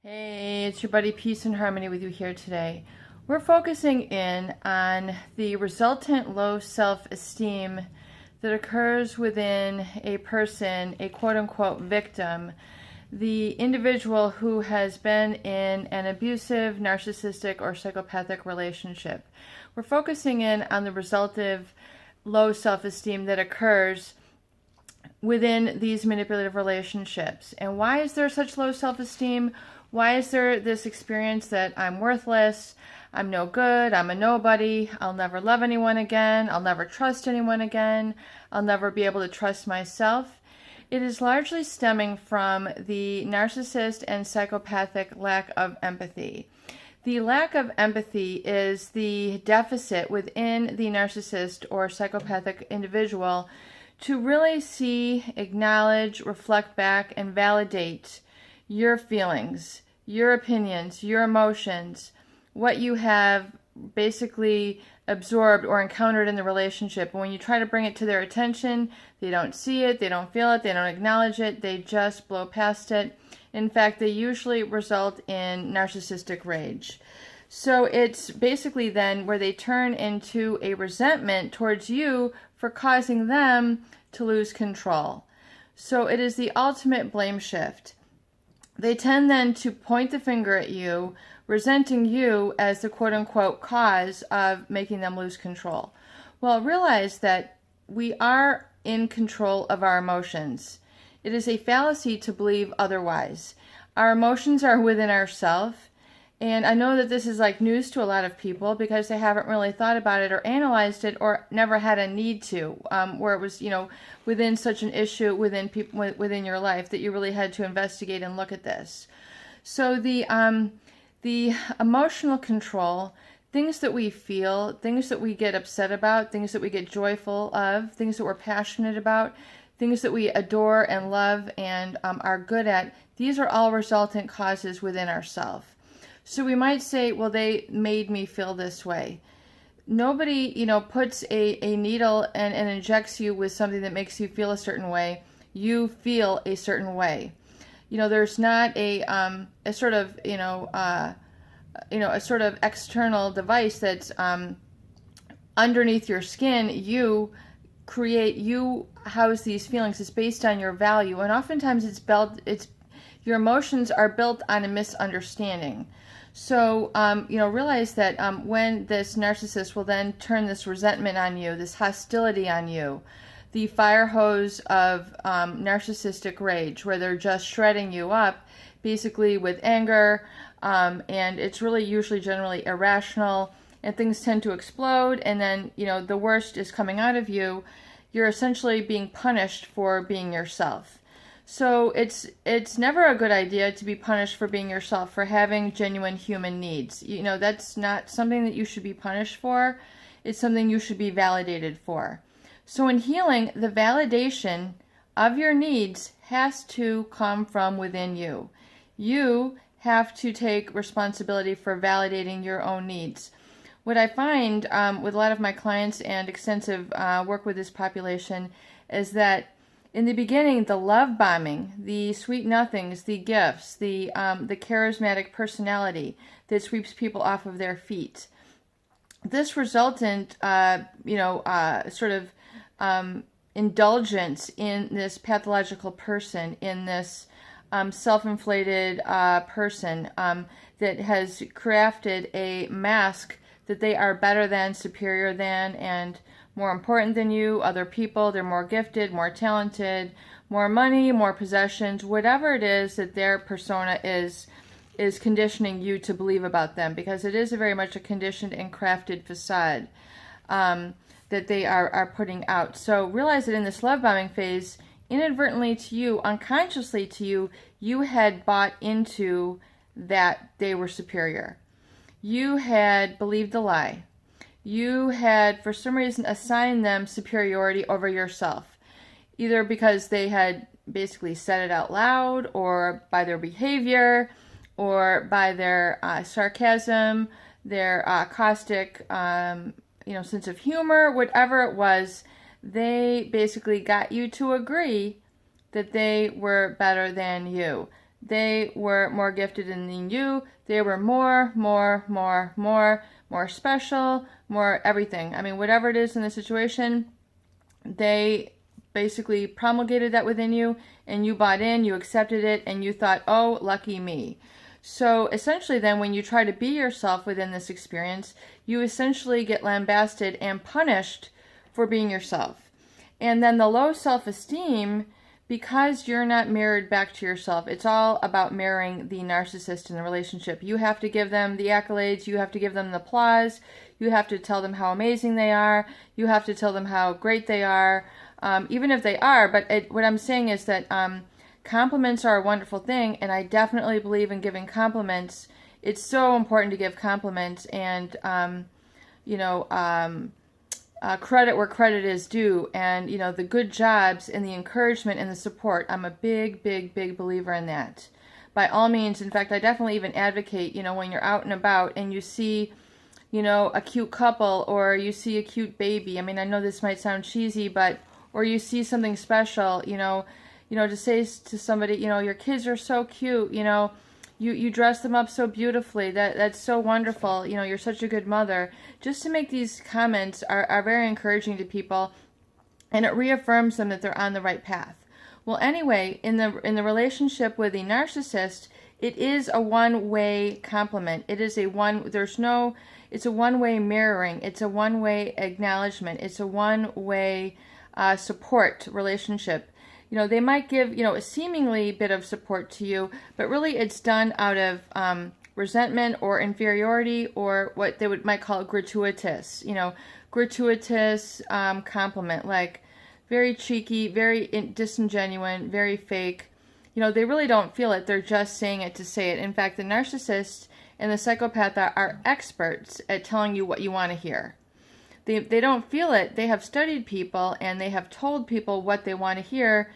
Hey, it's your buddy Peace and Harmony with you here today. We're focusing in on the resultant low self-esteem that occurs within a person, a quote-unquote victim, the individual who has been in an abusive, narcissistic, or psychopathic relationship. We're focusing in on the resultant low self-esteem that occurs within these manipulative relationships. And why is there such low self-esteem? Why is there this experience that I'm worthless, I'm no good, I'm a nobody, I'll never love anyone again, I'll never trust anyone again, I'll never be able to trust myself? It is largely stemming from the narcissist and psychopathic lack of empathy. The lack of empathy is the deficit within the narcissist or psychopathic individual to really see, acknowledge, reflect back, and validate your feelings, your opinions, your emotions, what you have basically absorbed or encountered in the relationship. And when you try to bring it to their attention, they don't see it, they don't feel it, they don't acknowledge it, they just blow past it. In fact, they usually result in narcissistic rage. So it's basically then where they turn into a resentment towards you for causing them to lose control. So it is the ultimate blame shift. They tend then to point the finger at you, resenting you as the quote-unquote cause of making them lose control. Well, realize that we are in control of our emotions. It is a fallacy to believe otherwise. Our emotions are within ourselves, and I know that this is like news to a lot of people because they haven't really thought about it or analyzed it or never had a need to, where it was, within such an issue within people within your life that you really had to investigate and look at this. So the emotional control, things that we feel, things that we get upset about, things that we get joyful of, things that we're passionate about, things that we adore and love and are good at, these are all resultant causes within ourselves. So we might say, well, they made me feel this way. Nobody, puts a needle and injects you with something that makes you feel a certain way. You feel a certain way. There's not a sort of, a sort of external device that's underneath your skin. You house these feelings. It's based on your value, and oftentimes your emotions are built on a misunderstanding. So, realize that when this narcissist will then turn this resentment on you, this hostility on you, the fire hose of narcissistic rage, where they're just shredding you up, basically with anger, and it's really usually generally irrational, and things tend to explode, and then, the worst is coming out of you. You're essentially being punished for being yourself. So it's never a good idea to be punished for being yourself, for having genuine human needs. That's not something that you should be punished for. It's something you should be validated for. So in healing, the validation of your needs has to come from within you. You have to take responsibility for validating your own needs. What I find with a lot of my clients and extensive work with this population is that in the beginning, the love bombing, the sweet nothings, the gifts, the charismatic personality that sweeps people off of their feet. This resultant, sort of indulgence in this pathological person, in this self-inflated person that has crafted a mask that they are better than, superior than, and more important than you, other people. They're more gifted, more talented, more money, more possessions, whatever it is that their persona is conditioning you to believe about them, because it is very much a conditioned and crafted facade that they are putting out. So realize that in this love bombing phase, inadvertently to you, unconsciously to you, you had bought into that they were superior. You had believed the lie. You had, for some reason, assigned them superiority over yourself, either because they had basically said it out loud, or by their behavior, or by their sarcasm, their caustic, sense of humor, whatever it was. They basically got you to agree that they were better than you. they were more gifted than you. They were more special, more everything. I mean, whatever it is in the situation, they basically promulgated that within you, and you bought in, you accepted it, and you thought, oh, lucky me. So essentially then, when you try to be yourself within this experience, you essentially get lambasted and punished for being yourself. And then the low self-esteem, because you're not mirrored back to yourself, it's all about mirroring the narcissist in the relationship. You have to give them the accolades, you have to give them the applause, you have to tell them how amazing they are, you have to tell them how great they are, even if they are. But what I'm saying is that compliments are a wonderful thing, and I definitely believe in giving compliments. It's so important to give compliments, and credit where credit is due, and the good jobs and the encouragement and the support. I'm a big believer in that. By all means, in fact, I definitely even advocate, when you're out and about and you see, a cute couple, or you see a cute baby. I mean, I know this might sound cheesy, or you see something special, to say to somebody, your kids are so cute, you dress them up so beautifully. That's so wonderful. You're such a good mother. Just to make these comments are very encouraging to people, and it reaffirms them that they're on the right path. Well, anyway, in the relationship with the narcissist, it is a one-way compliment. It's a one-way mirroring. It's a one-way acknowledgement. It's a one-way support relationship. They might give, a seemingly bit of support to you, but really it's done out of resentment or inferiority, or what they might call gratuitous, gratuitous compliment, like very cheeky, very disingenuous, very fake. They really don't feel it. They're just saying it to say it. In fact, the narcissist and the psychopath are experts at telling you what you want to hear. They don't feel it. They have studied people, and they have told people what they want to hear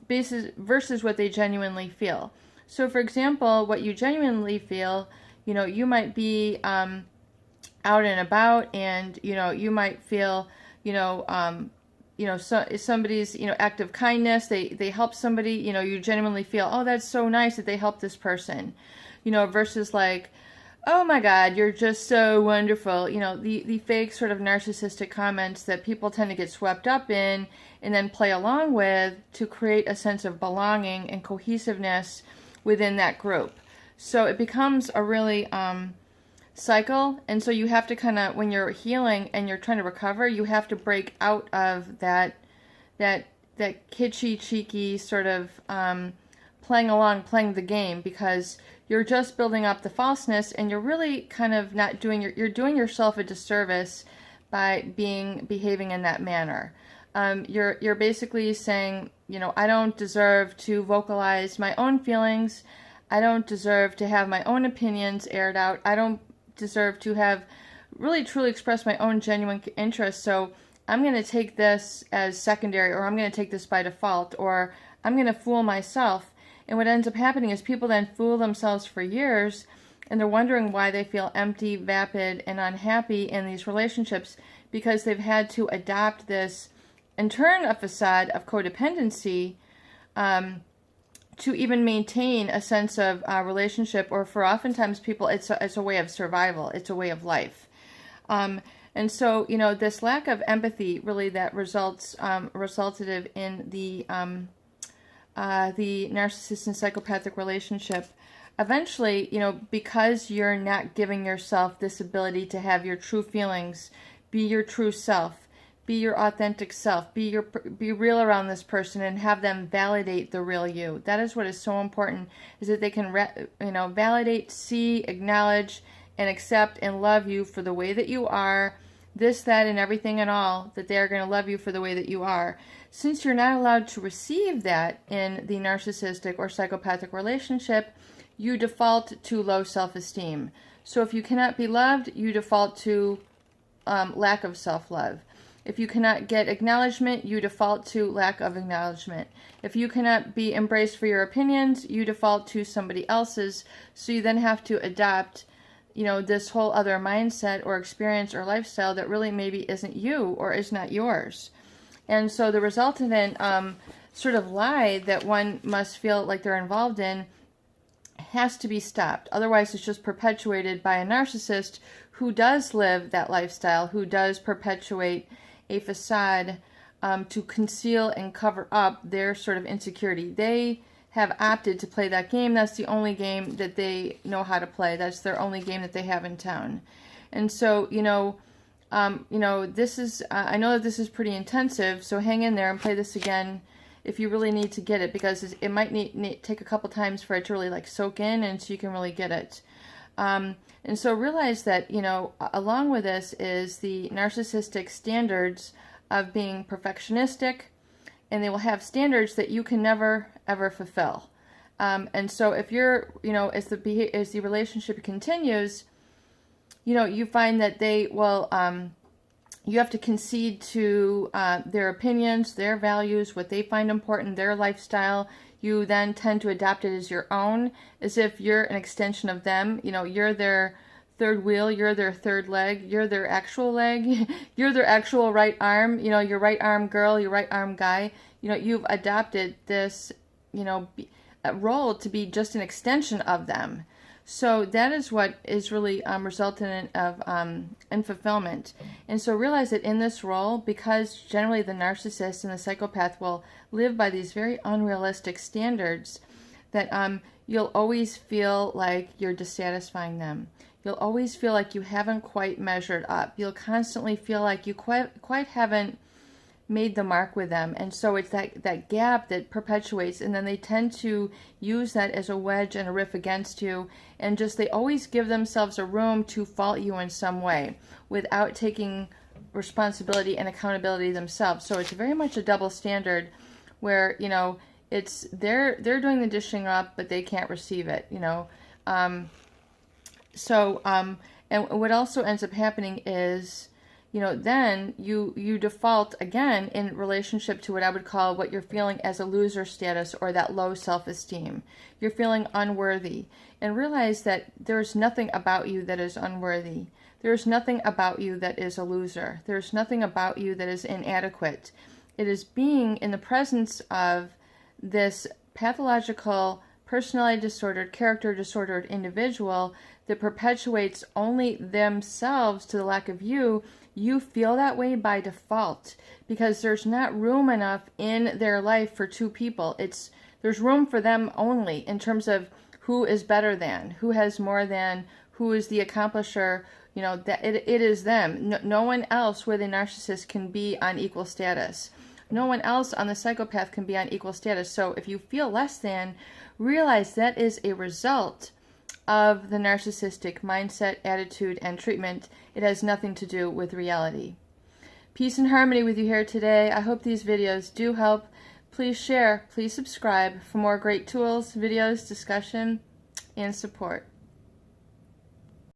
versus what they genuinely feel. So, for example, what you genuinely feel, you might be out and about, and you might feel, so somebody's act of kindness. They help somebody. You genuinely feel, oh, that's so nice that they helped this person. Versus like, oh my God, you're just so wonderful. The fake sort of narcissistic comments that people tend to get swept up in and then play along with to create a sense of belonging and cohesiveness within that group. So it becomes a really cycle. And so you have to kind of, when you're healing and you're trying to recover, you have to break out of that kitschy, cheeky sort of playing the game, because you're just building up the falseness, and you're really kind of not doing you're doing yourself a disservice by behaving in that manner. You're basically saying, I don't deserve to vocalize my own feelings. I don't deserve to have my own opinions aired out. I don't deserve to have really truly expressed my own genuine interests. So I'm going to take this as secondary, or I'm going to take this by default, or I'm going to fool myself. And what ends up happening is people then fool themselves for years, and they're wondering why they feel empty, vapid, and unhappy in these relationships, because they've had to adopt this, and turn a facade of codependency to even maintain a sense of relationship, or for oftentimes people, it's a way of survival. It's a way of life. And so, this lack of empathy really that resulted in the narcissist and psychopathic relationship. Eventually, because you're not giving yourself this ability to have your true feelings, be your true self, be your authentic self, be real around this person, and have them validate the real you. That is what is so important, is that they can validate, see, acknowledge, and accept and love you for the way that you are, this, that, and everything and all, that they are going to love you for the way that you are. Since you're not allowed to receive that in the narcissistic or psychopathic relationship, you default to low self-esteem. So if you cannot be loved, you default to lack of self-love. If you cannot get acknowledgement, you default to lack of acknowledgement. If you cannot be embraced for your opinions, you default to somebody else's. So you then have to adopt, this whole other mindset or experience or lifestyle that really maybe isn't you or is not yours. And so the resultant sort of lie that one must feel like they're involved in has to be stopped. Otherwise, it's just perpetuated by a narcissist who does live that lifestyle, who does perpetuate a facade to conceal and cover up their sort of insecurity. They have opted to play that game. That's the only game that they know how to play. That's their only game that they have in town. And so, this is, I know that this is pretty intensive, so hang in there and play this again if you really need to get it, because it might take a couple times for it to really like soak in and so you can really get it. And so realize that, along with this is the narcissistic standards of being perfectionistic, and they will have standards that you can never, ever fulfill. And so if you're, as the relationship continues, you find that they will, you have to concede to their opinions, their values, what they find important, their lifestyle. You then tend to adopt it as your own, as if you're an extension of them. You're their third wheel, you're their third leg, you're their actual leg, you're their actual right arm, your right arm girl, your right arm guy. You've adopted this, role to be just an extension of them. So that is what is really resultant of unfulfillment. And so realize that in this role, because generally the narcissist and the psychopath will live by these very unrealistic standards, that you'll always feel like you're dissatisfying them. You'll always feel like you haven't quite measured up. You'll constantly feel like you quite haven't made the mark with them. And so it's that gap that perpetuates, and then they tend to use that as a wedge and a riff against you, and they always give themselves a room to fault you in some way without taking responsibility and accountability themselves. So it's very much a double standard where, it's they're doing the dishing up, but they can't receive it, and what also ends up happening is, then you default again in relationship to what I would call what you're feeling as a loser status, or that low self-esteem. You're feeling unworthy, and realize that there's nothing about you that is unworthy. There's nothing about you that is a loser. There's nothing about you that is inadequate. It is being in the presence of this pathological, personality disordered, character disordered individual that perpetuates only themselves to the lack of you. You feel that way by default because there's not room enough in their life for two people. There's room for them only in terms of who is better than, who has more than, who is the accomplisher. That it is them. No one else with a narcissist can be on equal status. No one else on the psychopath can be on equal status. So if you feel less than, realize that is a result of the narcissistic mindset, attitude, and treatment. It has nothing to do with reality. Peace and harmony with you here today. I hope these videos do help. Please share, please subscribe for more great tools, videos, discussion, and support.